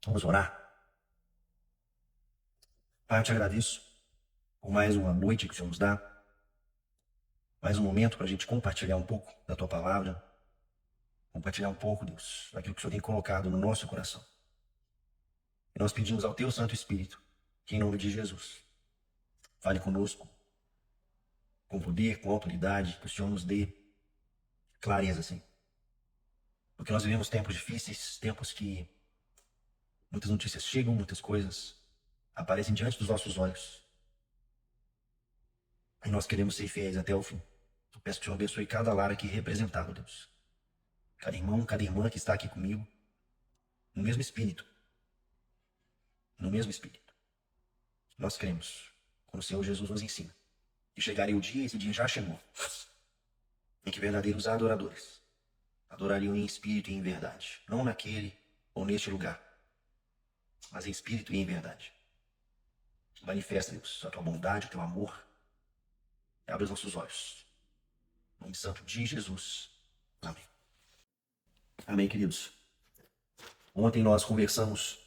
Vamos orar. Pai, eu te agradeço por mais uma noite que o Senhor nos dá, mais um momento para a gente compartilhar um pouco da Tua palavra, compartilhar um pouco, Deus, daquilo que o Senhor tem colocado no nosso coração. E nós pedimos ao Teu Santo Espírito, que em nome de Jesus, fale conosco, com poder, com autoridade, que o Senhor nos dê clareza, Senhor. Porque nós vivemos tempos difíceis, tempos que muitas notícias chegam, muitas coisas aparecem diante dos nossos olhos. E nós queremos ser fiéis até o fim. Eu peço que o Senhor abençoe cada lar aqui representado, Deus. Cada irmão, cada irmã que está aqui comigo, no mesmo Espírito. No mesmo Espírito. Nós cremos, quando o Senhor Jesus nos ensina, que chegaria o dia, esse dia já chegou, em que verdadeiros adoradores adorariam em espírito e em verdade. Não naquele ou neste lugar, mas em espírito e em verdade. Manifesta, Deus, a Tua bondade, o Teu amor. E abre os nossos olhos. Em nome santo de Jesus. Amém. Amém, queridos. Ontem nós conversamos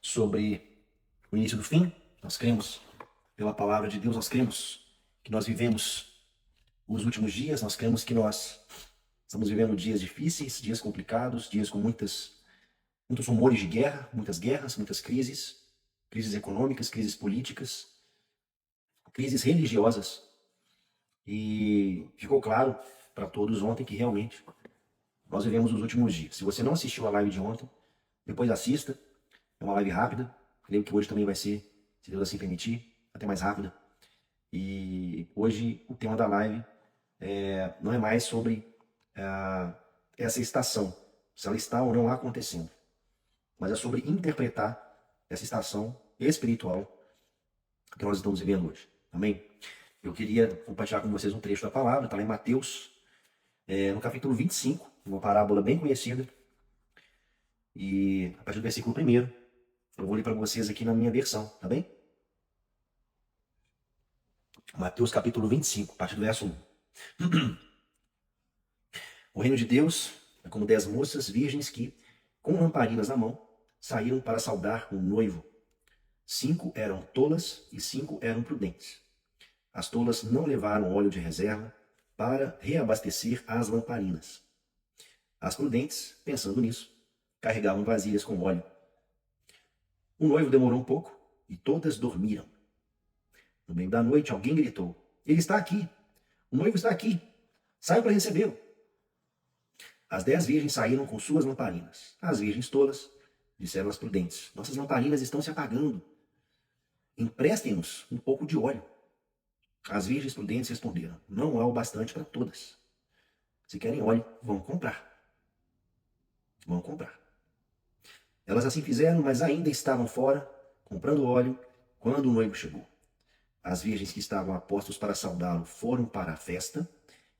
sobre o início do fim. Nós cremos, pela palavra de Deus, nós cremos que nós vivemos os últimos dias, nós cremos que nós estamos vivendo dias difíceis, dias complicados, dias com muitos rumores de guerra, muitas guerras, muitas crises, crises econômicas, crises políticas, crises religiosas. E ficou claro para todos ontem que realmente nós vivemos os últimos dias. Se você não assistiu a live de ontem, depois assista. É uma live rápida. Creio que hoje também vai ser, se Deus assim permitir, até mais rápida. E hoje o tema da live não é mais sobre essa estação, se ela está ou não acontecendo, mas é sobre interpretar essa estação espiritual que nós estamos vivendo hoje. Amém? Eu queria compartilhar com vocês um trecho da palavra, está lá em Mateus, no capítulo 25, uma parábola bem conhecida. E a partir do versículo 1, eu vou ler para vocês aqui na minha versão, tá bem? Mateus capítulo 25, a partir do verso 1. O reino de Deus é como 10 moças virgens que, com lamparinas na mão, saíram para saudar o noivo. 5 eram tolas e 5 eram prudentes. As tolas não levaram óleo de reserva para reabastecer as lamparinas. As prudentes, pensando nisso, carregavam vasilhas com óleo. O noivo demorou um pouco e todas dormiram. No meio da noite, alguém gritou: "Ele está aqui! O noivo está aqui! Saiam para recebê-lo!" As 10 virgens saíram com suas lamparinas. As virgens tolas disseram às prudentes: "Nossas lamparinas estão se apagando. Emprestem-nos um pouco de óleo." As virgens prudentes responderam: "Não há o bastante para todas. Se querem óleo, vão comprar." Vão comprar. Elas assim fizeram, mas ainda estavam fora, comprando óleo, quando o noivo chegou. As virgens que estavam a postos para saudá-lo foram para a festa,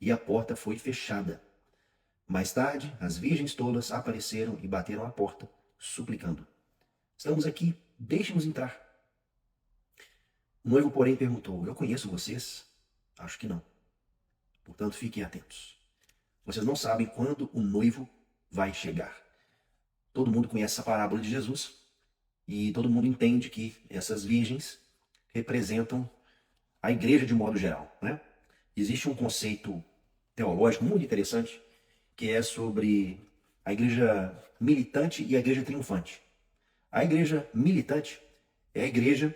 e a porta foi fechada. Mais tarde, as virgens tolas apareceram e bateram à porta, suplicando: "Estamos aqui, deixe-nos entrar." O noivo, porém, perguntou: "Eu conheço vocês?" "Acho que não. Portanto, fiquem atentos. Vocês não sabem quando o noivo vai chegar." Todo mundo conhece essa parábola de Jesus e todo mundo entende que essas virgens representam a igreja de modo geral, né? Existe um conceito teológico muito interessante que é sobre a igreja militante e a igreja triunfante. A igreja militante é a igreja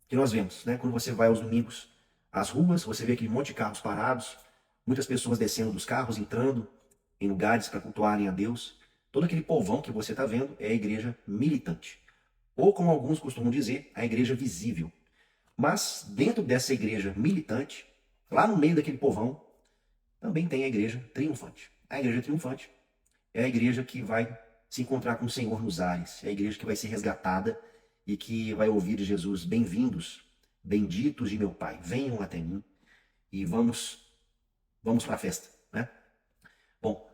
que nós vemos, né? Quando você vai aos domingos às ruas, você vê aquele monte de carros parados, muitas pessoas descendo dos carros, entrando em lugares para cultuarem a Deus. Todo aquele povão que você está vendo é a igreja militante. Ou, como alguns costumam dizer, a igreja visível. Mas, dentro dessa igreja militante, lá no meio daquele povão, também tem a igreja triunfante. A igreja triunfante é a igreja que vai se encontrar com o Senhor nos ares. É a igreja que vai ser resgatada e que vai ouvir de Jesus: "Bem-vindos, benditos de meu Pai, venham até mim e vamos para a festa." Né? Bom,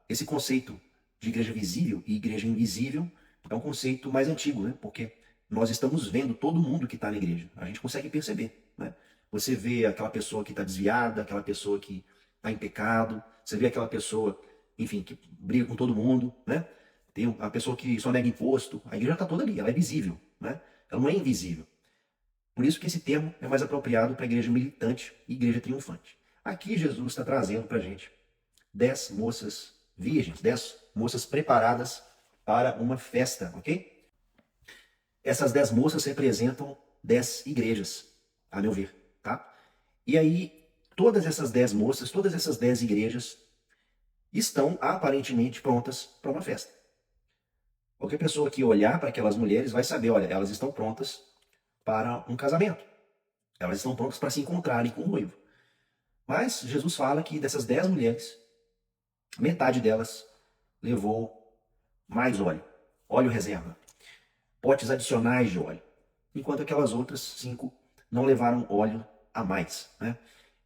esse conceito de igreja visível e igreja invisível é um conceito mais antigo, né? Porque nós estamos vendo todo mundo que está na igreja. A gente consegue perceber, né? Você vê aquela pessoa que está desviada, aquela pessoa que está em pecado, você vê aquela pessoa, enfim, que briga com todo mundo, né? Tem a pessoa que só nega imposto, a igreja está toda ali, ela é visível, né? Ela não é invisível. Por isso que esse termo é mais apropriado para a igreja militante e igreja triunfante. Aqui Jesus está trazendo para a gente 10 moças virgens, 10 moças preparadas para uma festa, ok? Essas 10 moças representam 10 igrejas, a meu ver, tá? E aí, todas essas 10 moças, todas essas 10 igrejas estão aparentemente prontas para uma festa. Qualquer pessoa que olhar para aquelas mulheres vai saber, olha, elas estão prontas para um casamento. Elas estão prontas para se encontrarem com o noivo. Mas Jesus fala que dessas 10 mulheres, metade delas levou mais óleo, óleo reserva, potes adicionais de óleo, enquanto aquelas outras 5 não levaram óleo a mais, né?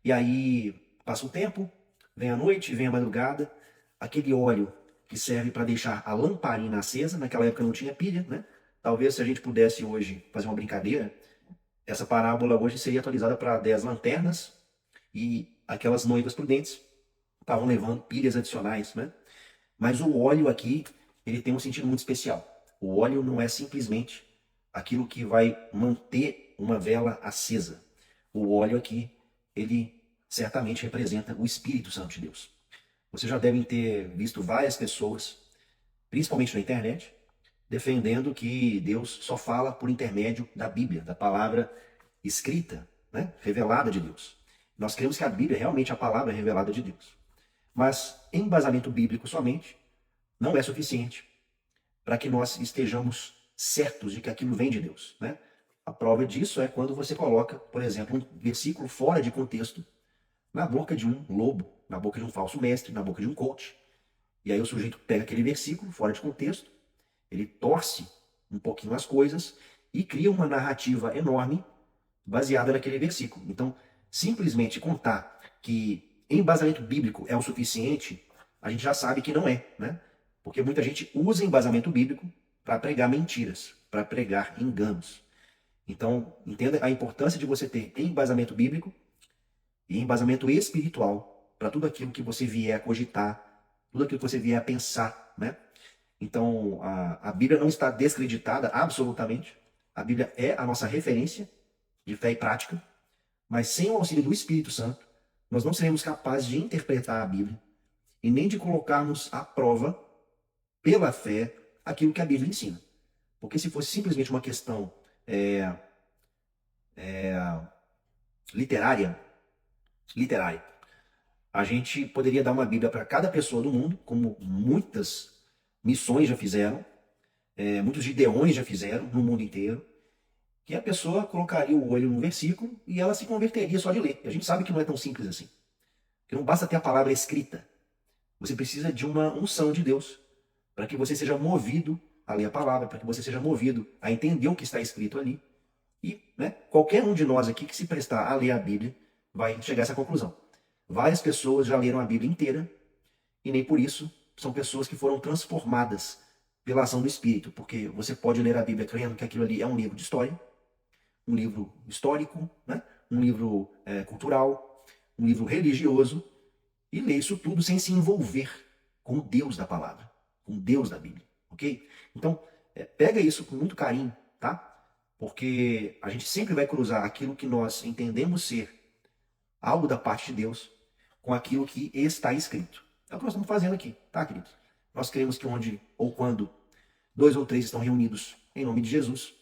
E aí passa o tempo, vem a noite, vem a madrugada, aquele óleo que serve para deixar a lamparina acesa, naquela época não tinha pilha, né? Talvez se a gente pudesse hoje fazer uma brincadeira, essa parábola hoje seria atualizada para 10 lanternas e aquelas noivas prudentes estavam levando pilhas adicionais, né? Mas o óleo aqui, ele tem um sentido muito especial. O óleo não é simplesmente aquilo que vai manter uma vela acesa. O óleo aqui, ele certamente representa o Espírito Santo de Deus. Vocês já devem ter visto várias pessoas, principalmente na internet, defendendo que Deus só fala por intermédio da Bíblia, da palavra escrita, né? Revelada de Deus. Nós cremos que a Bíblia é realmente a palavra revelada de Deus. Mas embasamento bíblico somente não é suficiente para que nós estejamos certos de que aquilo vem de Deus, né? A prova disso é quando você coloca, por exemplo, um versículo fora de contexto na boca de um lobo, na boca de um falso mestre, na boca de um coach. E aí o sujeito pega aquele versículo fora de contexto, ele torce um pouquinho as coisas e cria uma narrativa enorme baseada naquele versículo. Então, simplesmente contar que embasamento bíblico é o suficiente, a gente já sabe que não é, né? Porque muita gente usa embasamento bíblico para pregar mentiras, para pregar enganos. Então, entenda a importância de você ter embasamento bíblico e embasamento espiritual para tudo aquilo que você vier a cogitar, tudo aquilo que você vier a pensar, né? Então, a Bíblia não está descreditada absolutamente. A Bíblia é a nossa referência de fé e prática, mas sem o auxílio do Espírito Santo, nós não seremos capazes de interpretar a Bíblia e nem de colocarmos à prova, pela fé, aquilo que a Bíblia ensina. Porque se fosse simplesmente uma questão literária, a gente poderia dar uma Bíblia para cada pessoa do mundo, como muitas missões já fizeram, muitos gideões já fizeram no mundo inteiro, que a pessoa colocaria o olho no versículo e ela se converteria só de ler. E a gente sabe que não é tão simples assim. Que não basta ter a palavra escrita. Você precisa de uma unção de Deus para que você seja movido a ler a palavra, para que você seja movido a entender o que está escrito ali. E qualquer um de nós aqui que se prestar a ler a Bíblia vai chegar a essa conclusão. Várias pessoas já leram a Bíblia inteira e nem por isso são pessoas que foram transformadas pela ação do Espírito, porque você pode ler a Bíblia crendo que aquilo ali é um livro de história, um livro histórico, né? Um livro cultural, um livro religioso, e ler isso tudo sem se envolver com o Deus da palavra, com o Deus da Bíblia, ok? Então, pega isso com muito carinho, tá? Porque a gente sempre vai cruzar aquilo que nós entendemos ser algo da parte de Deus com aquilo que está escrito. É o que nós estamos fazendo aqui, tá, queridos? Nós cremos que onde ou quando 2 ou 3 estão reunidos em nome de Jesus,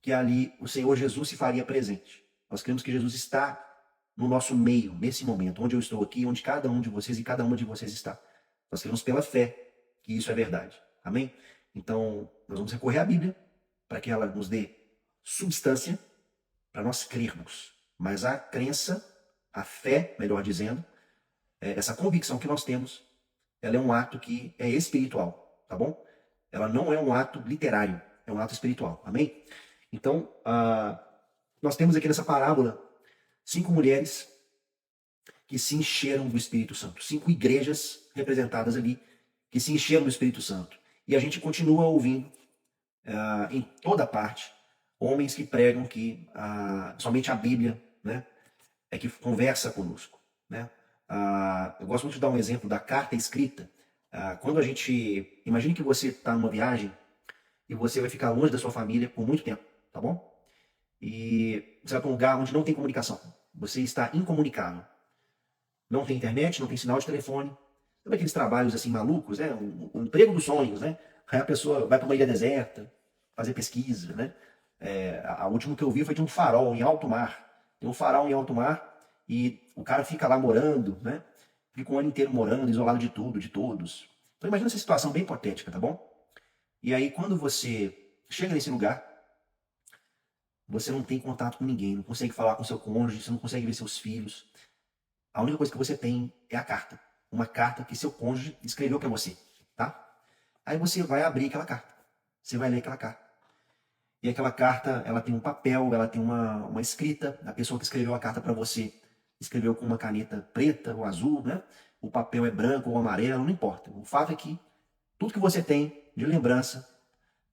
que ali o Senhor Jesus se faria presente. Nós cremos que Jesus está no nosso meio, nesse momento, onde eu estou aqui, onde cada um de vocês e cada uma de vocês está. Nós cremos pela fé que isso é verdade. Amém? Então, nós vamos recorrer à Bíblia para que ela nos dê substância para nós crermos. Mas a crença, a fé, melhor dizendo, essa convicção que nós temos, ela é um ato que é espiritual, tá bom? Ela não é um ato literário, é um ato espiritual. Amém? Então, nós temos aqui nessa parábola 5 mulheres que se encheram do Espírito Santo. 5 igrejas representadas ali que se encheram do Espírito Santo. E a gente continua ouvindo em toda parte homens que pregam que somente a Bíblia, né, é que conversa conosco, né? Eu gosto muito de dar um exemplo da carta escrita. Quando a gente... Imagine que você está numa viagem e você vai ficar longe da sua família por muito tempo, tá bom? E você vai para um lugar onde não tem comunicação. Você está incomunicável. Não tem internet, não tem sinal de telefone. Sabe aqueles trabalhos assim malucos, né? Um emprego dos sonhos, né? Aí a pessoa vai para uma ilha deserta, fazer pesquisa, né? A última que eu vi foi de um farol em alto mar. Tem um farol em alto mar e o cara fica lá morando, né? Fica um ano inteiro morando, isolado de tudo, de todos. Então imagina essa situação bem hipotética, tá bom? E aí quando você chega nesse lugar, você não tem contato com ninguém, não consegue falar com seu cônjuge, você não consegue ver seus filhos. A única coisa que você tem é a carta. Uma carta que seu cônjuge escreveu para você, tá? Aí você vai abrir aquela carta. Você vai ler aquela carta. E aquela carta, ela tem um papel, ela tem uma escrita. A pessoa que escreveu a carta para você escreveu com uma caneta preta ou azul, né? O papel é branco ou amarelo, não importa. O fato é que tudo que você tem de lembrança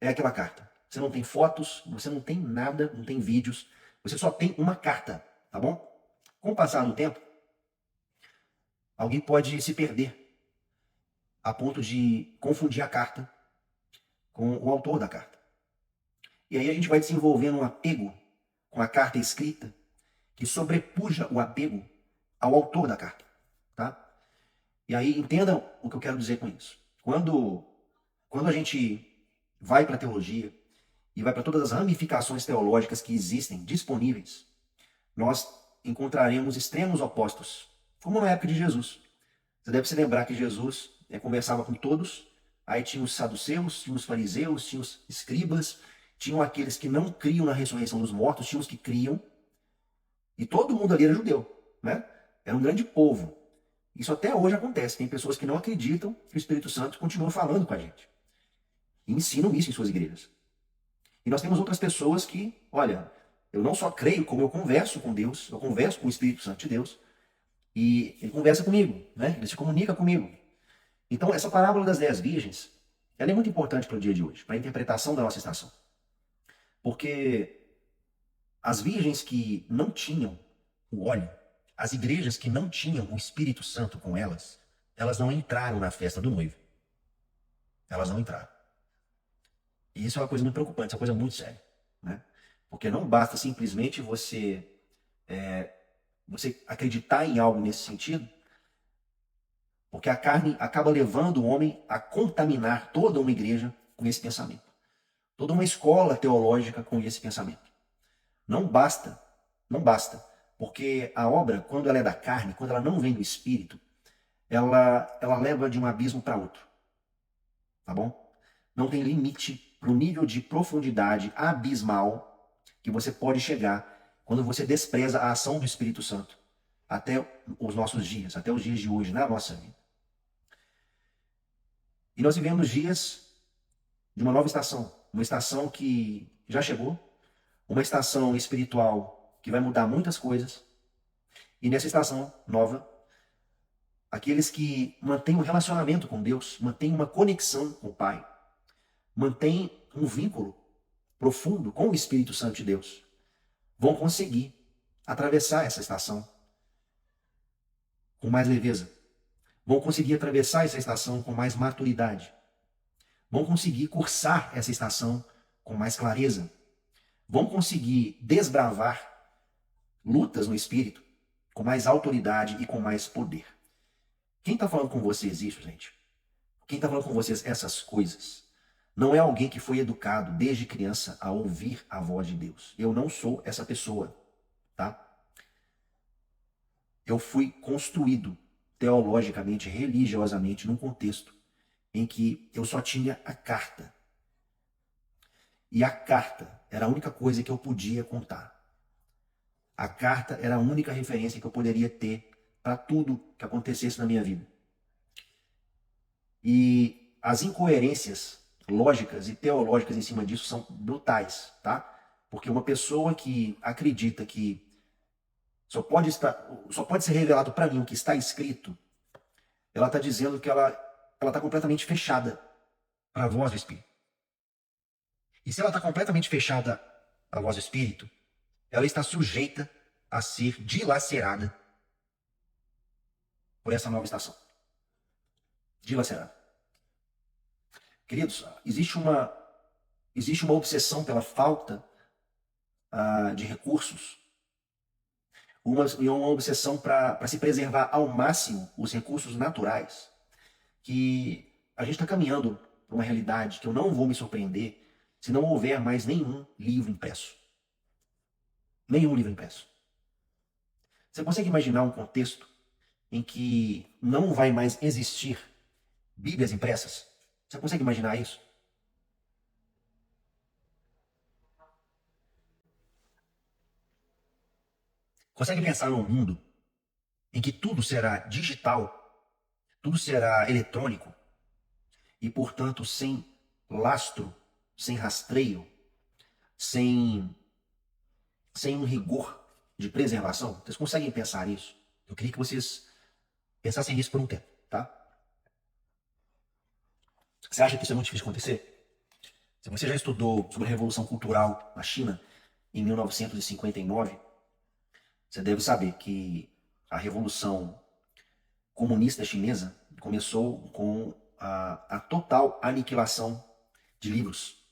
é aquela carta. Você não tem fotos, você não tem nada, não tem vídeos. Você só tem uma carta, tá bom? Com o passar do tempo, alguém pode se perder a ponto de confundir a carta com o autor da carta. E aí a gente vai desenvolvendo um apego com a carta escrita que sobrepuja o apego ao autor da carta, tá? E aí entendam o que eu quero dizer com isso. Quando a gente vai para a teologia e vai para todas as ramificações teológicas que existem disponíveis, nós encontraremos extremos opostos, como na época de Jesus. Você deve se lembrar que Jesus conversava com todos, aí tinha os saduceus, tinha os fariseus, tinha os escribas, tinham aqueles que não criam na ressurreição dos mortos, tinha os que criam, e todo mundo ali era judeu, né? Era um grande povo. Isso até hoje acontece, tem pessoas que não acreditam que o Espírito Santo continua falando com a gente. E ensinam isso em suas igrejas. E nós temos outras pessoas que, olha, eu não só creio, como eu converso com Deus, eu converso com o Espírito Santo de Deus, e ele conversa comigo, né? Ele se comunica comigo. Então, essa parábola das 10 virgens, ela é muito importante para o dia de hoje, para a interpretação da nossa estação. Porque as virgens que não tinham o óleo, as igrejas que não tinham o Espírito Santo com elas, elas não entraram na festa do noivo. Elas não entraram. E isso é uma coisa muito preocupante, isso é uma coisa muito séria, né? Porque não basta simplesmente você acreditar em algo nesse sentido, porque a carne acaba levando o homem a contaminar toda uma igreja com esse pensamento. Toda uma escola teológica com esse pensamento. Não basta, não basta. Porque a obra, quando ela é da carne, quando ela não vem do Espírito, ela leva de um abismo para outro. Tá bom? Não tem limite para o nível de profundidade abismal que você pode chegar quando você despreza a ação do Espírito Santo até os nossos dias, até os dias de hoje, na nossa vida. E nós vivemos dias de uma nova estação, uma estação que já chegou, uma estação espiritual que vai mudar muitas coisas. E nessa estação nova, aqueles que mantêm um relacionamento com Deus, mantêm uma conexão com o Pai, mantêm um vínculo profundo com o Espírito Santo de Deus, vão conseguir atravessar essa estação com mais leveza, vão conseguir atravessar essa estação com mais maturidade, vão conseguir cursar essa estação com mais clareza, vão conseguir desbravar lutas no Espírito com mais autoridade e com mais poder. Quem está falando com vocês isso, gente? Quem está falando com vocês essas coisas? Não é alguém que foi educado desde criança a ouvir a voz de Deus. Eu não sou essa pessoa, tá? Eu fui construído teologicamente, religiosamente, num contexto em que eu só tinha a carta. E a carta era a única coisa que eu podia contar. A carta era a única referência que eu poderia ter para tudo que acontecesse na minha vida. E as incoerências lógicas e teológicas em cima disso são brutais, tá? Porque uma pessoa que acredita que só pode ser revelado para mim o que está escrito, ela está dizendo que ela está completamente fechada para a voz do Espírito. E se ela está completamente fechada à voz do Espírito, ela está sujeita a ser dilacerada por essa nova estação. Dilacerada. Queridos, existe uma obsessão pela falta de recursos, uma obsessão para se preservar ao máximo os recursos naturais, que a gente está caminhando para uma realidade que eu não vou me surpreender se não houver mais nenhum livro impresso. Nenhum livro impresso. Você consegue imaginar um contexto em que não vai mais existir Bíblias impressas? Você consegue imaginar isso? Consegue pensar num mundo em que tudo será digital, tudo será eletrônico e, portanto, sem lastro, sem rastreio, sem, sem um rigor de preservação? Vocês conseguem pensar nisso? Eu queria que vocês pensassem nisso por um tempo, tá? Você acha que isso é muito difícil de acontecer? Se você já estudou sobre a Revolução Cultural na China em 1959, você deve saber que a Revolução Comunista Chinesa começou com a total aniquilação de livros.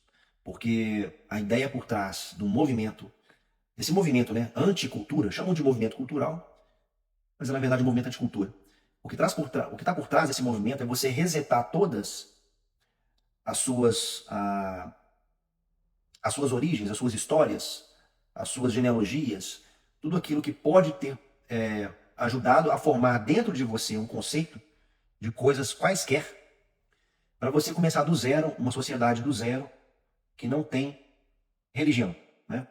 Porque a ideia por trás do movimento, desse movimento, né, anticultura, chamam de movimento cultural, mas é na verdade um movimento anticultura. O que está por trás desse movimento é você resetar todas as suas, as suas origens, as suas histórias, as suas genealogias, tudo aquilo que pode ter ajudado a formar dentro de você um conceito de coisas quaisquer, para você começar do zero, uma sociedade do zero, que não tem religião, né?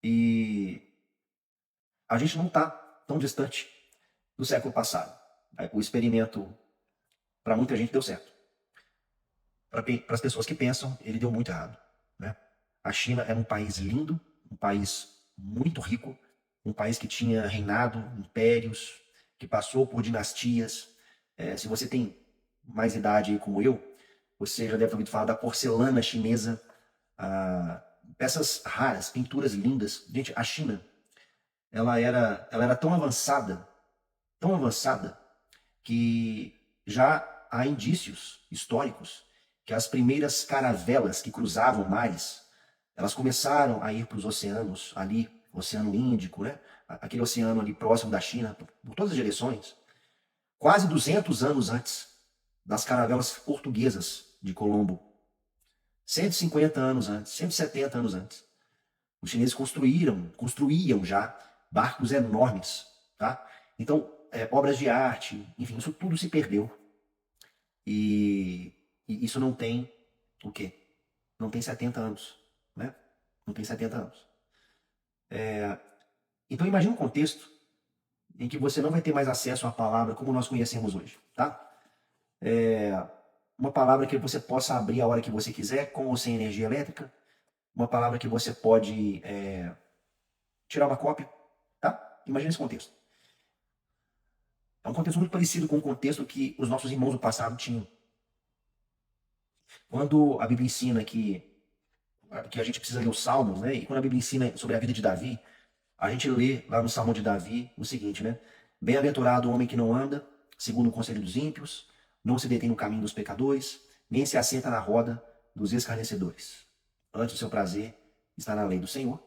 E a gente não está tão distante do século passado. O experimento, para muita gente, deu certo. Para as pessoas que pensam, ele deu muito errado, né? A China era um país lindo, um país muito rico, um país que tinha reinado, impérios, que passou por dinastias. Se você tem mais idade aí como eu, você já deve ter ouvido falar da porcelana chinesa, peças raras, pinturas lindas. Gente, a China, ela era tão avançada, que já há indícios históricos que as primeiras caravelas que cruzavam mares, elas começaram a ir para os oceanos ali, Oceano Índico, né? Aquele oceano ali próximo da China, por todas as direções, quase 200 anos antes das caravelas portuguesas de Colombo. 150 anos antes, 170 anos antes. Os chineses construíam já barcos enormes, tá? Então, obras de arte, enfim, isso tudo se perdeu. E isso não tem o quê? Não tem 70 anos, né? Não tem 70 anos. Então imagine um contexto em que você não vai ter mais acesso à palavra como nós conhecemos hoje, tá? Uma palavra que você possa abrir a hora que você quiser, com ou sem energia elétrica. Uma palavra que você pode tirar uma cópia, tá? Imagine esse contexto. É um contexto muito parecido com o contexto que os nossos irmãos do passado tinham. Quando a Bíblia ensina que a gente precisa ler os Salmos, né? E quando a Bíblia ensina sobre a vida de Davi, a gente lê lá no Salmo de Davi o seguinte, né? Bem-aventurado o homem que não anda segundo o conselho dos ímpios, não se detém no caminho dos pecadores, nem se assenta na roda dos escarnecedores. Antes o seu prazer está na lei do Senhor,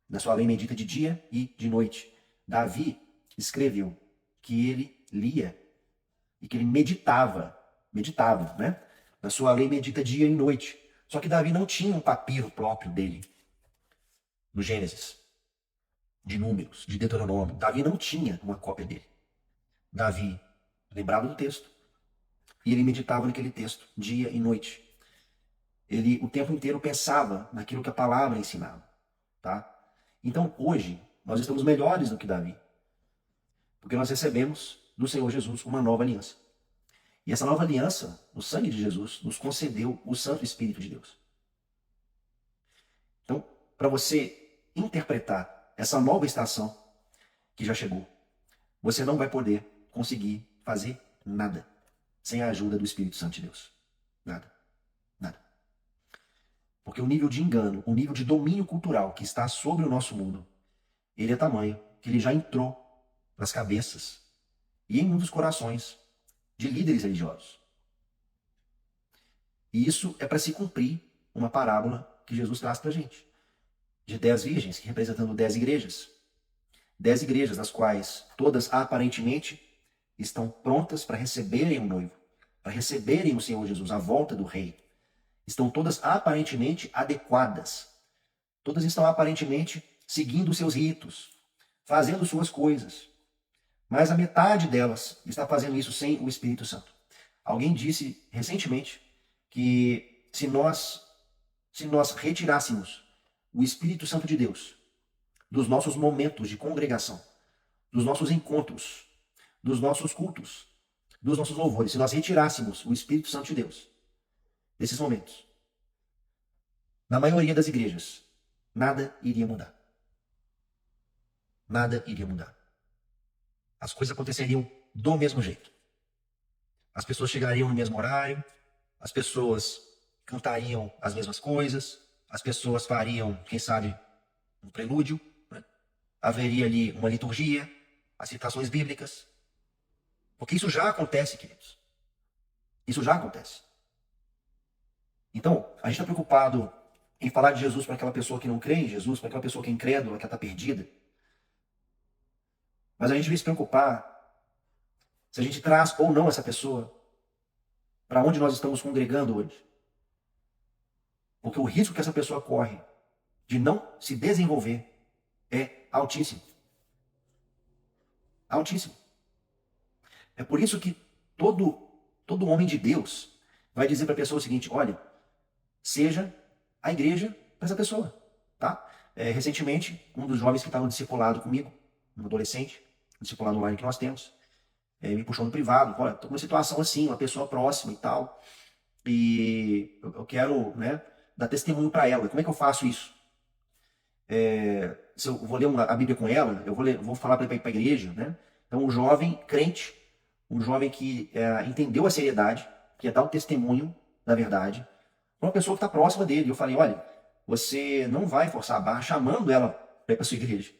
na sua lei medita de dia e de noite. Davi escreveu que ele lia e que ele meditava, né? Na sua lei medita dia e noite. Só que Davi não tinha um papiro próprio dele, no Gênesis, de Números, de Deuteronômio. Davi não tinha uma cópia dele. Davi lembrava do texto e ele meditava naquele texto dia e noite. Ele o tempo inteiro pensava naquilo que a palavra ensinava, tá? Então hoje nós estamos melhores do que Davi, porque nós recebemos do Senhor Jesus uma nova aliança. E essa nova aliança, no sangue de Jesus, nos concedeu o Santo Espírito de Deus. Então, para você interpretar essa nova estação que já chegou, você não vai poder conseguir fazer nada sem a ajuda do Espírito Santo de Deus. Nada. Nada. Porque o nível de engano, o nível de domínio cultural que está sobre o nosso mundo, ele é tamanho que ele já entrou nas cabeças e em muitos corações de líderes religiosos. E isso é para se cumprir uma parábola que Jesus traz para a gente, de 10 virgens, representando 10 igrejas. 10 igrejas, das quais todas aparentemente estão prontas para receberem o noivo, para receberem o Senhor Jesus, a volta do rei. Estão todas aparentemente adequadas. Todas estão aparentemente seguindo seus ritos, fazendo suas coisas. Mas a metade delas está fazendo isso sem o Espírito Santo. Alguém disse recentemente que se nós retirássemos o Espírito Santo de Deus dos nossos momentos de congregação, dos nossos encontros, dos nossos cultos, dos nossos louvores, se nós retirássemos o Espírito Santo de Deus desses momentos, na maioria das igrejas, nada iria mudar. Nada iria mudar. As coisas aconteceriam do mesmo jeito. As pessoas chegariam no mesmo horário, as pessoas cantariam as mesmas coisas, as pessoas fariam, quem sabe, um prelúdio, né? Haveria ali uma liturgia, as citações bíblicas. Porque isso já acontece, queridos. Isso já acontece. Então, a gente está preocupado em falar de Jesus para aquela pessoa que não crê em Jesus, para aquela pessoa que é incrédula, que está perdida. Mas a gente devia se preocupar se a gente traz ou não essa pessoa para onde nós estamos congregando hoje. Porque o risco que essa pessoa corre de não se desenvolver é altíssimo. Altíssimo. É por isso que todo homem de Deus vai dizer para a pessoa o seguinte: olha, seja a igreja para essa pessoa. Tá? Recentemente, um dos jovens que estava no discipulado comigo, um adolescente, no discipulado online que nós temos, me puxou no privado: olha, estou com uma situação assim, uma pessoa próxima e tal, e eu quero, né, dar testemunho para ela. Como é que eu faço isso? Se eu vou ler a Bíblia com ela, eu vou falar para ir para a igreja, né? Então, um jovem crente, um jovem que entendeu a seriedade, que ia dar um testemunho da verdade, uma pessoa que está próxima dele. Eu falei: olha, você não vai forçar a barra chamando ela para ir para sua igreja.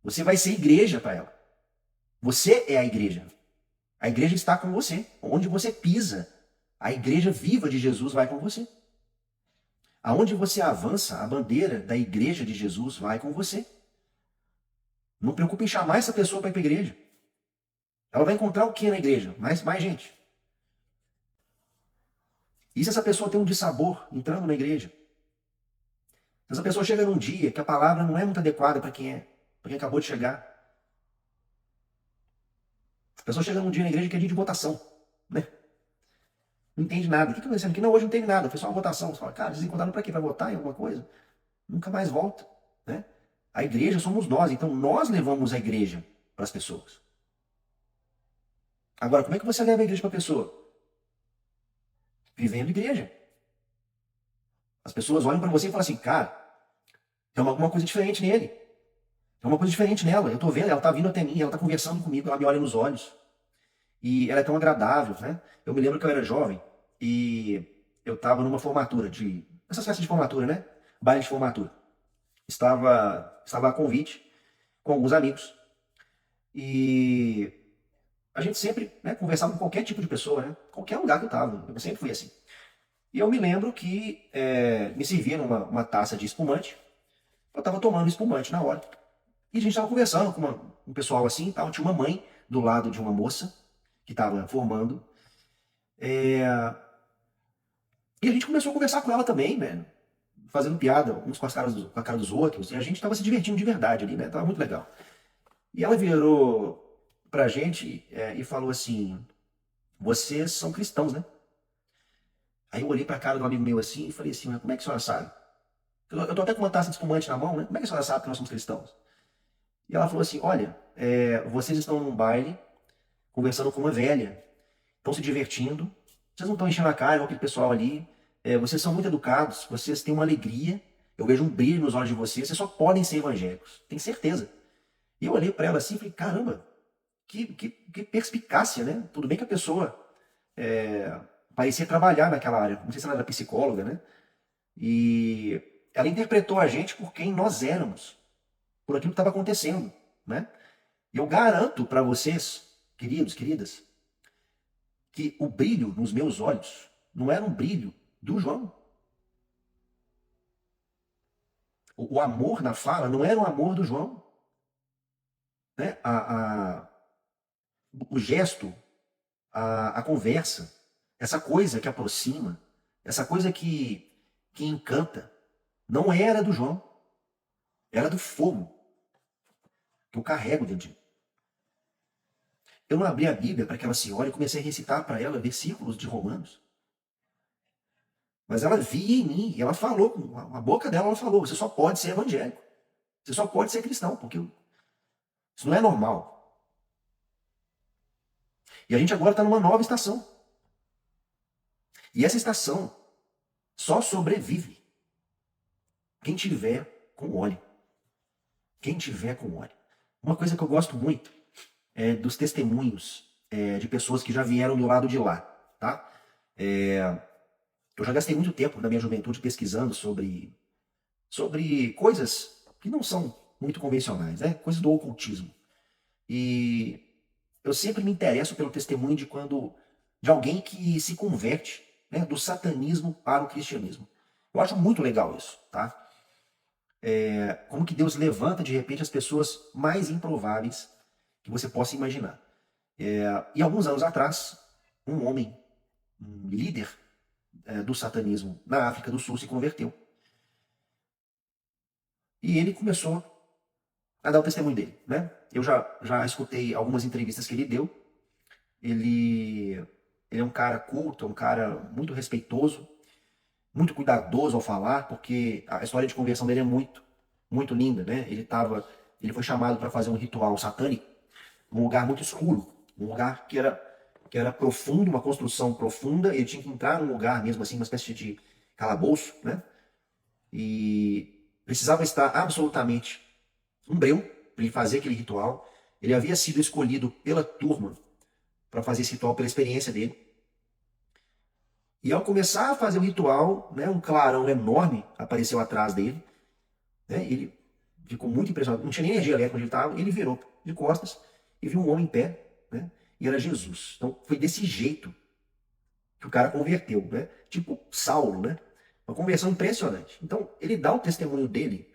Você vai ser igreja para ela. Você é a igreja. A igreja está com você. Onde você pisa, a igreja viva de Jesus vai com você. Aonde você avança, a bandeira da igreja de Jesus vai com você. Não preocupe em chamar essa pessoa para ir para a igreja. Ela vai encontrar o que na igreja? Mais gente. E se essa pessoa tem um dissabor entrando na igreja? Se essa pessoa chega num dia que a palavra não é muito adequada para quem acabou de chegar. A pessoa chega num dia na igreja que é dia de votação, né? Não entende nada. O que está acontecendo aqui? Não, hoje não tem nada. Foi só uma votação. Você fala: cara, eles encontraram para quê? Vai votar em alguma coisa? Nunca mais volta, né? A igreja somos nós. Então nós levamos a igreja para as pessoas. Agora, como é que você leva a igreja para a pessoa? Vivendo igreja. As pessoas olham para você e falam assim: cara, tem alguma coisa diferente nele. Tem uma coisa diferente nela. Eu tô vendo, ela tá vindo até mim, ela tá conversando comigo, ela me olha nos olhos. E ela é tão agradável, né? Eu me lembro que eu era jovem e eu tava numa formatura essas festas de formatura, né? Baile de formatura. Estava a convite com alguns amigos. E a gente sempre, né, conversava com qualquer tipo de pessoa, né? Qualquer lugar que eu tava. Eu sempre fui assim. E eu me lembro que me servia uma taça de espumante. Eu tava tomando espumante na hora. E a gente estava conversando com um pessoal assim, tal. Tinha uma mãe do lado de uma moça que estava formando. E a gente começou a conversar com ela também, velho. Fazendo piada, uns com a cara dos outros. E a gente estava se divertindo de verdade ali, né? Tava muito legal. E ela virou pra gente e falou assim: vocês são cristãos, né? Aí eu olhei pra cara do amigo meu assim e falei assim: mas como é que a senhora sabe? Eu tô até com uma taça de espumante na mão, né? Como é que a senhora sabe que nós somos cristãos? E ela falou assim: olha, vocês estão num baile conversando com uma velha, estão se divertindo, vocês não estão enchendo a cara igual aquele pessoal ali, vocês são muito educados, vocês têm uma alegria, eu vejo um brilho nos olhos de vocês só podem ser evangélicos, tenho certeza. E eu olhei para ela assim e falei: caramba, que perspicácia, né? Tudo bem que a pessoa parecia trabalhar naquela área, não sei se ela era psicóloga, né? E ela interpretou a gente por quem nós éramos, por aquilo que estava acontecendo, né? E eu garanto para vocês, queridos, queridas, que o brilho nos meus olhos não era um brilho do João. O amor na fala não era o amor do João. Né? O gesto, a conversa, essa coisa que aproxima, essa coisa que encanta, não era do João. Era do fogo que eu carrego dentro de mim. Eu não abri a Bíblia para aquela senhora e comecei a recitar para ela versículos de Romanos. Mas ela via em mim, e ela falou, com a boca dela, ela falou: você só pode ser evangélico. Você só pode ser cristão, porque isso não é normal. E a gente agora está numa nova estação. E essa estação só sobrevive quem tiver com óleo. Quem tiver com óleo. Uma coisa que eu gosto muito é dos testemunhos de pessoas que já vieram do lado de lá, tá? Eu já gastei muito tempo na minha juventude pesquisando sobre coisas que não são muito convencionais, né? Coisas do ocultismo. E eu sempre me interesso pelo testemunho de alguém que se converte, né, do satanismo para o cristianismo. Eu acho muito legal isso, tá? Como que Deus levanta de repente as pessoas mais improváveis que você possa imaginar. E alguns anos atrás, um homem, um líder do satanismo na África do Sul se converteu. E ele começou a dar o testemunho dele, né? Eu já escutei algumas entrevistas que ele deu. Ele é um cara culto, é um cara muito respeitoso, muito cuidadoso ao falar, porque a história de conversão dele é muito linda, né? Ele foi chamado para fazer um ritual satânico num lugar muito escuro, um lugar que era profundo, uma construção profunda. Ele tinha que entrar num lugar mesmo assim, uma espécie de calabouço, né? E precisava estar absolutamente umbreu para ele fazer aquele ritual. Ele havia sido escolhido pela turma para fazer esse ritual, pela experiência dele. E ao começar a fazer o ritual, né, um clarão enorme apareceu atrás dele. Né, ele ficou muito impressionado. Não tinha nem energia elétrica onde ele estava. Ele virou de costas e viu um homem em pé. Né, e era Jesus. Então foi desse jeito que o cara converteu. Né, tipo Saulo. Né, uma conversão impressionante. Então ele dá o testemunho dele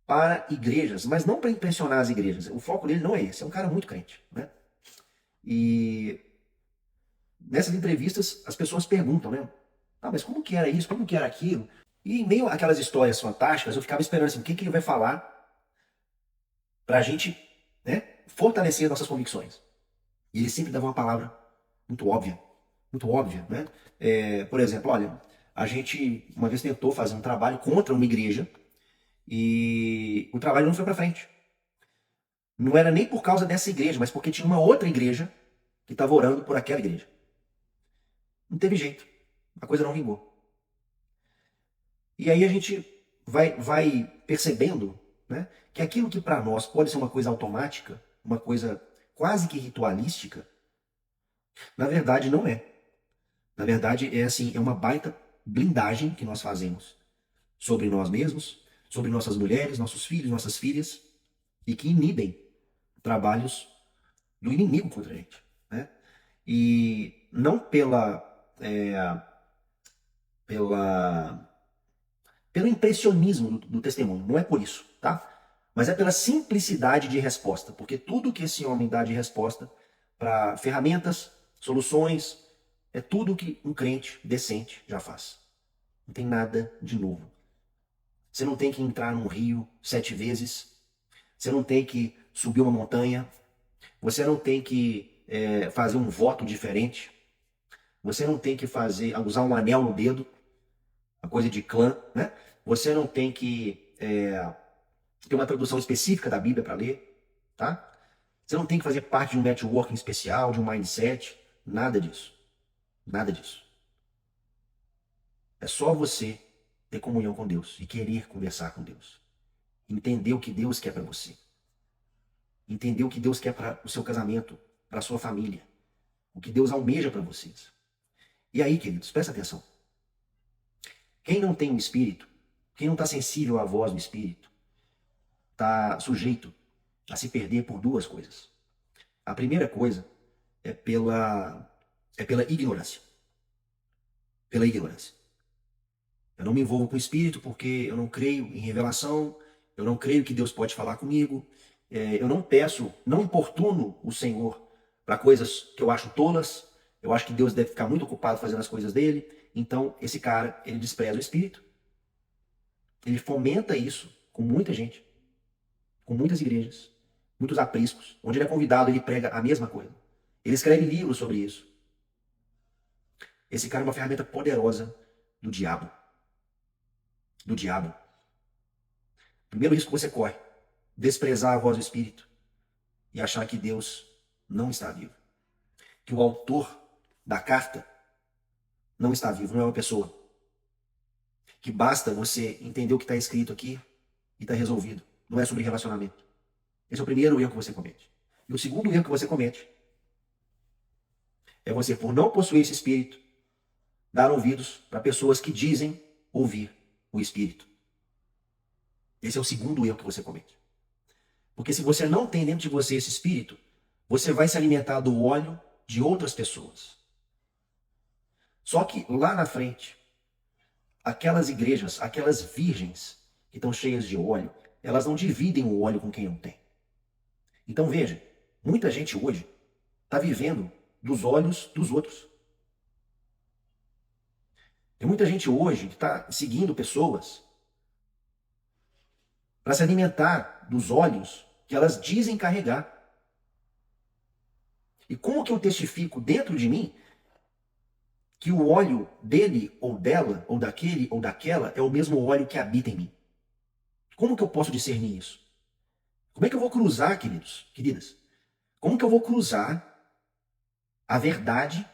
para igrejas, mas não para impressionar as igrejas. O foco dele não é esse. É um cara muito crente. Né? E nessas entrevistas as pessoas perguntam, né? Ah, mas como que era isso? Como que era aquilo? E em meio àquelas histórias fantásticas, eu ficava esperando assim, o que ele vai falar para a gente, né, fortalecer nossas convicções. E ele sempre dava uma palavra muito óbvia, né? Por exemplo, olha, a gente uma vez tentou fazer um trabalho contra uma igreja e o trabalho não foi para frente. Não era nem por causa dessa igreja, mas porque tinha uma outra igreja que estava orando por aquela igreja. Não teve jeito. A coisa não vingou. E aí a gente vai percebendo, né, que aquilo que para nós pode ser uma coisa automática, uma coisa quase que ritualística, na verdade não é. Na verdade é assim, é uma baita blindagem que nós fazemos sobre nós mesmos, sobre nossas mulheres, nossos filhos, nossas filhas, e que inibem trabalhos do inimigo contra a gente. Né? E não pela pelo impressionismo do testemunho, não é por isso, tá? Mas é pela simplicidade de resposta, porque tudo que esse homem dá de resposta para ferramentas, soluções, é tudo que um crente decente já faz. Não tem nada de novo. Você não tem que entrar num rio 7 vezes, você não tem que subir uma montanha, você não tem que fazer um voto diferente, você não tem que usar um anel no dedo, uma coisa de clã, né? Você não tem que ter uma tradução específica da Bíblia para ler, tá? Você não tem que fazer parte de um networking especial, de um mindset, nada disso. Nada disso. É só você ter comunhão com Deus e querer conversar com Deus. Entender o que Deus quer para você. Entender o que Deus quer para o seu casamento, para a sua família. O que Deus almeja para vocês. E aí, queridos, presta atenção. Quem não tem o Espírito, quem não está sensível à voz do Espírito, está sujeito a se perder por duas coisas. A primeira coisa é pela ignorância. pela ignorância. Eu não me envolvo com o Espírito porque eu não creio em revelação, eu não creio que Deus pode falar comigo, eu não peço, não importuno o Senhor para coisas que eu acho tolas, eu acho que Deus deve ficar muito ocupado fazendo as coisas dele, então esse cara, ele despreza o Espírito, ele fomenta isso com muita gente, com muitas igrejas, muitos apriscos, onde ele é convidado, ele prega a mesma coisa. Ele escreve livros sobre isso. Esse cara é uma ferramenta poderosa do diabo. Do diabo. Primeiro risco que você corre, desprezar a voz do Espírito e achar que Deus não está vivo. Que o autor da carta não está vivo, não é uma pessoa. Que basta você entender o que está escrito aqui e está resolvido. Não é sobre relacionamento. Esse é o primeiro erro que você comete. E o segundo erro que você comete é você, por não possuir esse Espírito, dar ouvidos para pessoas que dizem ouvir o Espírito. Esse é o segundo erro que você comete. Porque se você não tem dentro de você esse Espírito, você vai se alimentar do óleo de outras pessoas. Só que lá na frente, aquelas igrejas, aquelas virgens que estão cheias de óleo, elas não dividem o óleo com quem não tem. Então veja, muita gente hoje está vivendo dos olhos dos outros. Tem muita gente hoje que está seguindo pessoas para se alimentar dos olhos que elas dizem carregar. E como que eu testifico dentro de mim que o óleo dele ou dela, ou daquele ou daquela, é o mesmo óleo que habita em mim? Como que eu posso discernir isso? Como é que eu vou cruzar, queridos, queridas? Como que eu vou cruzar a verdade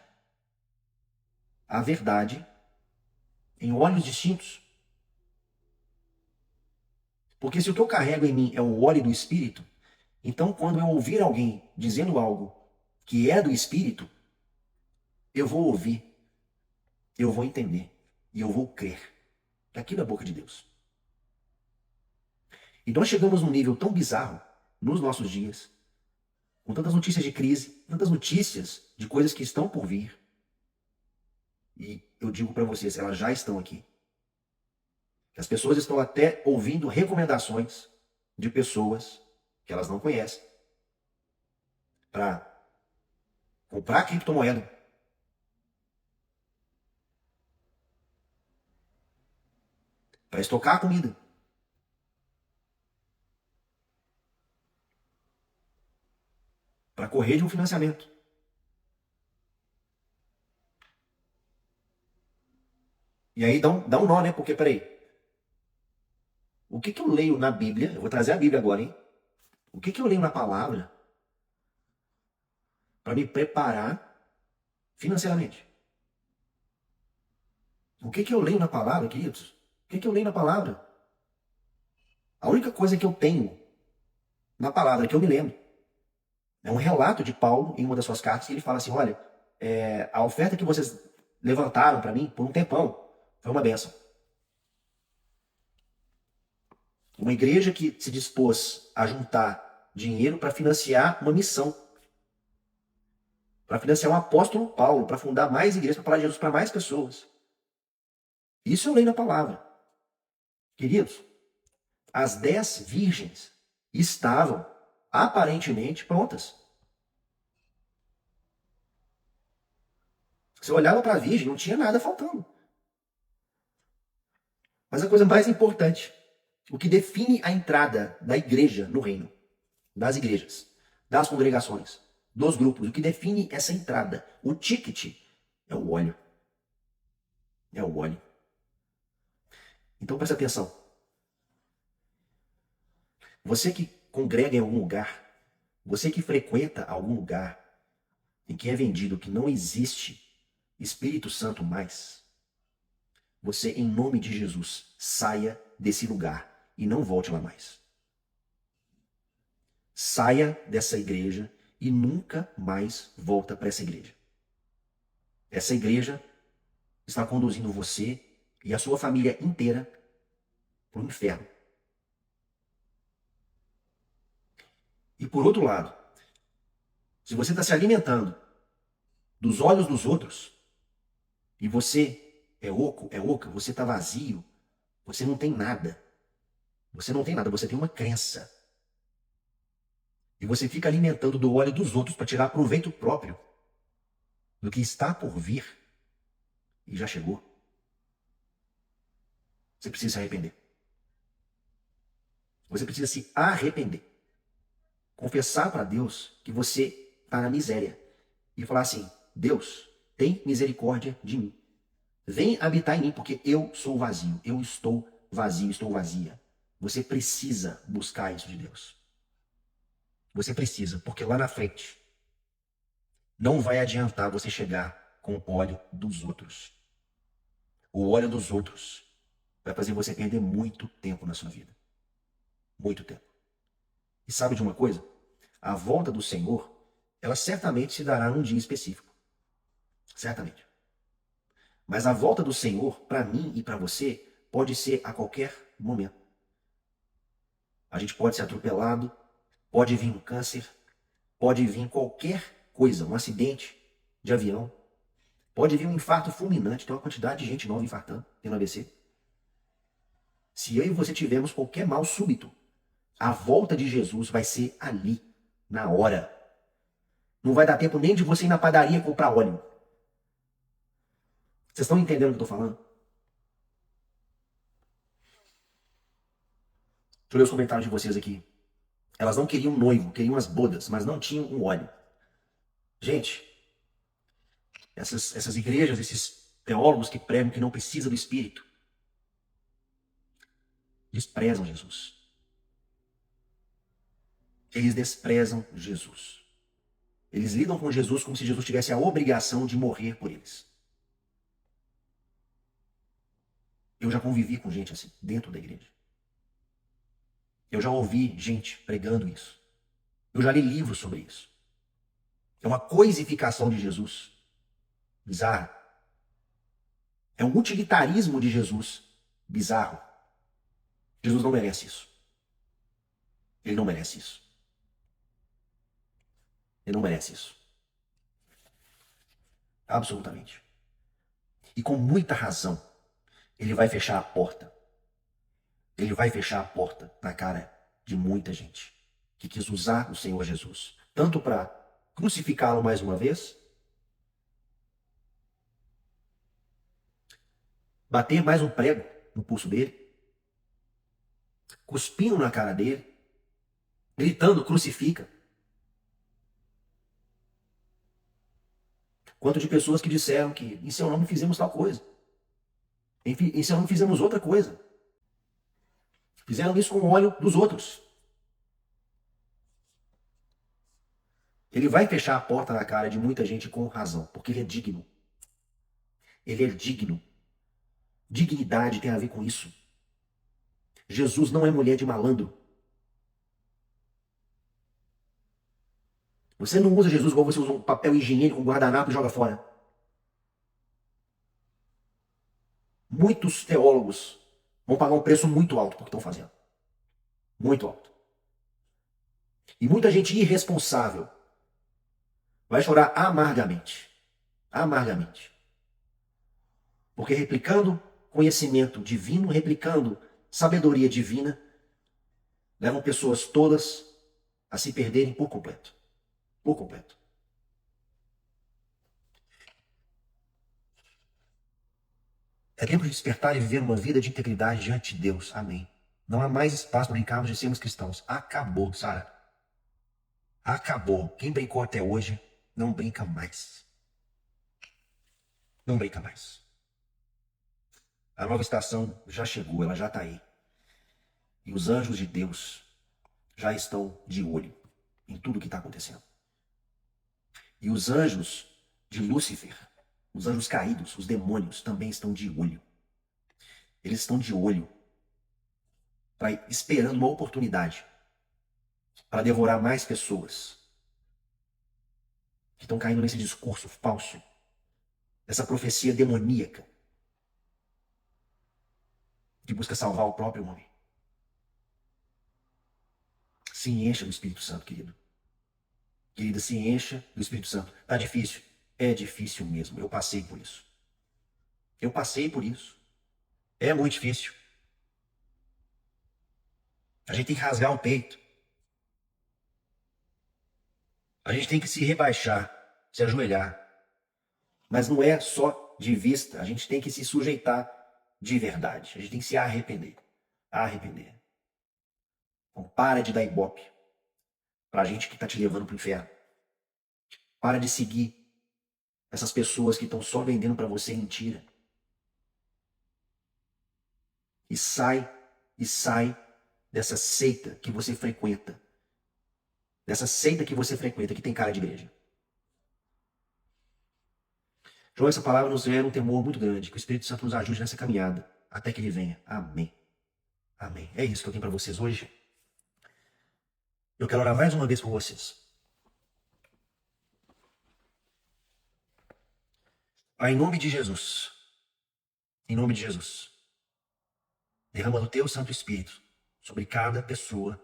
em óleos distintos? Porque se o que eu carrego em mim é o óleo do Espírito, então quando eu ouvir alguém dizendo algo que é do Espírito, eu vou ouvir, eu vou entender e eu vou crer que aquilo é a boca de Deus. E nós chegamos num nível tão bizarro nos nossos dias, com tantas notícias de crise, tantas notícias de coisas que estão por vir. E eu digo para vocês, elas já estão aqui. As pessoas estão até ouvindo recomendações de pessoas que elas não conhecem para comprar criptomoeda. Para estocar a comida. Para correr de um financiamento. E aí dá um nó, né? Porque, peraí. O que eu leio na Bíblia? Eu vou trazer a Bíblia agora, hein? O que eu leio na palavra para me preparar financeiramente? O que eu leio na palavra, queridos? O que eu leio na palavra? A única coisa que eu tenho na palavra, que eu me lembro, é um relato de Paulo em uma das suas cartas, que ele fala assim, olha, a oferta que vocês levantaram para mim por um tempão foi uma bênção. Uma igreja que se dispôs a juntar dinheiro para financiar uma missão. Para financiar um apóstolo Paulo, para fundar mais igrejas, para falar de Jesus para mais pessoas. Isso eu leio na palavra. Queridos, as 10 virgens estavam aparentemente prontas. Você olhava para a virgem, não tinha nada faltando. Mas a coisa mais importante, o que define a entrada da igreja no reino, das igrejas, das congregações, dos grupos, o que define essa entrada, o ticket, é o óleo. É o óleo. Então presta atenção. Você que congrega em algum lugar, você que frequenta algum lugar em que é vendido que não existe Espírito Santo mais, você, em nome de Jesus, saia desse lugar e não volte lá mais. Saia dessa igreja e nunca mais volta para essa igreja. Essa igreja está conduzindo você e a sua família inteira para o inferno. E por outro lado, se você está se alimentando dos olhos dos outros e você é oco, é oca, você está vazio, você não tem nada. Você não tem nada, você tem uma crença. E você fica alimentando do óleo dos outros para tirar proveito próprio do que está por vir e já chegou. Você precisa se arrepender. Você precisa se arrepender. Confessar para Deus que você está na miséria. E falar assim: Deus, tem misericórdia de mim. Vem habitar em mim, porque eu sou vazio. Eu estou vazio, estou vazia. Você precisa buscar isso de Deus. Você precisa, porque lá na frente não vai adiantar você chegar com o óleo dos outros. O óleo dos outros vai fazer você perder muito tempo na sua vida. Muito tempo. E sabe de uma coisa? A volta do Senhor, ela certamente se dará num dia específico. Certamente. Mas a volta do Senhor, para mim e para você, pode ser a qualquer momento. A gente pode ser atropelado, pode vir um câncer, pode vir qualquer coisa, um acidente de avião, pode vir um infarto fulminante, tem uma quantidade de gente nova infartando, tendo AVC. Se eu e você tivermos qualquer mal súbito, a volta de Jesus vai ser ali, na hora. Não vai dar tempo nem de você ir na padaria comprar óleo. Vocês estão entendendo o que eu estou falando? Deixa eu ler os comentários de vocês aqui. Elas não queriam um noivo, queriam as bodas, mas não tinham um óleo. Gente, essas igrejas, esses teólogos que pregam que não precisa do Espírito, desprezam Jesus. Eles desprezam Jesus. Eles lidam com Jesus como se Jesus tivesse a obrigação de morrer por eles. Eu já convivi com gente assim, dentro da igreja. Eu já ouvi gente pregando isso. Eu já li livros sobre isso. É uma coisificação de Jesus. Bizarro. É um utilitarismo de Jesus. Bizarro. Jesus não merece isso. Ele não merece isso. Ele não merece isso. Absolutamente. E com muita razão, ele vai fechar a porta. Ele vai fechar a porta na cara de muita gente que quis usar o Senhor Jesus. Tanto para crucificá-lo mais uma vez, bater mais um prego no pulso dele, cuspindo na cara dele, gritando, crucifica. Quanto de pessoas que disseram que em seu nome fizemos tal coisa. Em seu nome fizemos outra coisa. Fizeram isso com o óleo dos outros. Ele vai fechar a porta na cara de muita gente com razão, porque ele é digno. Ele é digno. Dignidade tem a ver com isso. Jesus não é mulher de malandro. Você não usa Jesus igual você usa um papel higiênico, um guardanapo e joga fora. Muitos teólogos vão pagar um preço muito alto por que estão fazendo. Muito alto. E muita gente irresponsável vai chorar amargamente. Amargamente. Porque replicando conhecimento divino, replicando sabedoria divina, levam pessoas todas a se perderem por completo. Por completo. É tempo de despertar e viver uma vida de integridade diante de Deus. Amém. Não há mais espaço para brincarmos de sermos cristãos. Acabou, Sara. Acabou. Quem brincou até hoje, não brinca mais. Não brinca mais. A nova estação já chegou, ela já está aí. E os anjos de Deus já estão de olho em tudo que está acontecendo. E os anjos de Lúcifer, os anjos caídos, os demônios, também estão de olho. Eles estão de olho, esperando uma oportunidade para devorar mais pessoas que estão caindo nesse discurso falso, essa profecia demoníaca que busca salvar o próprio homem. Se encha do Espírito Santo, querido. Querida, se encha do Espírito Santo. Tá difícil? É difícil mesmo. Eu passei por isso. Eu passei por isso. É muito difícil. A gente tem que rasgar o peito. A gente tem que se rebaixar, se ajoelhar. Mas não é só de vista. A gente tem que se sujeitar de verdade. A gente tem que se arrepender. Arrepender. Então para de dar ibope pra gente que tá te levando pro inferno. Para de seguir essas pessoas que estão só vendendo para você mentira. E sai dessa seita que você frequenta. Dessa seita que você frequenta, que tem cara de igreja. João, essa palavra nos gera um temor muito grande. Que o Espírito Santo nos ajude nessa caminhada, até que ele venha. Amém. Amém. É isso que eu tenho para vocês hoje. Eu quero orar mais uma vez por vocês. Pai, em nome de Jesus. Em nome de Jesus. Derrama do teu Santo Espírito sobre cada pessoa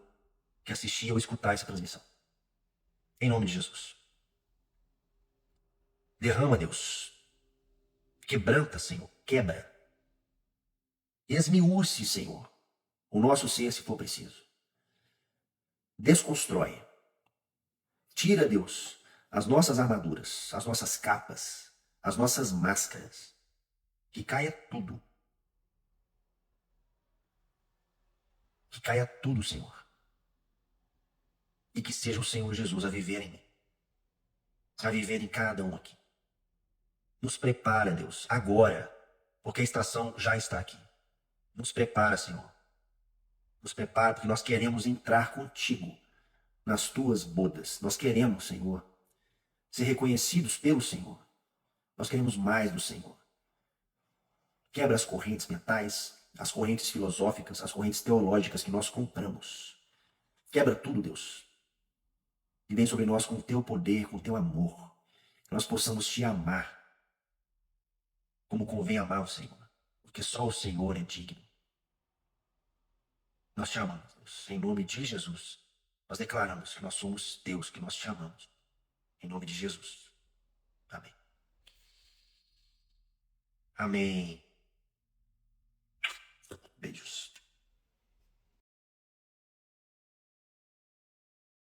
que assistir ou escutar essa transmissão. Em nome de Jesus. Derrama, Deus. Quebranta, Senhor. Quebra. Esmiúce, Senhor, o nosso ser se for preciso. Desconstrói. Tira, Deus, as nossas armaduras, as nossas capas, as nossas máscaras. Que caia tudo. Que caia tudo, Senhor. E que seja o Senhor Jesus a viver em mim. A viver em cada um aqui. Nos prepara, Deus, agora, porque a estação já está aqui. Nos prepara, Senhor. Nos prepara, porque nós queremos entrar contigo nas tuas bodas. Nós queremos, Senhor, ser reconhecidos pelo Senhor. Nós queremos mais do Senhor. Quebra as correntes mentais, as correntes filosóficas, as correntes teológicas que nós compramos. Quebra tudo, Deus. E vem sobre nós com o teu poder, com o teu amor. Que nós possamos te amar como convém amar o Senhor. Porque só o Senhor é digno. Nós te amamos, Deus. Em nome de Jesus. Nós declaramos que nós somos Deus, que nós te amamos. Em nome de Jesus. Amém. Amém.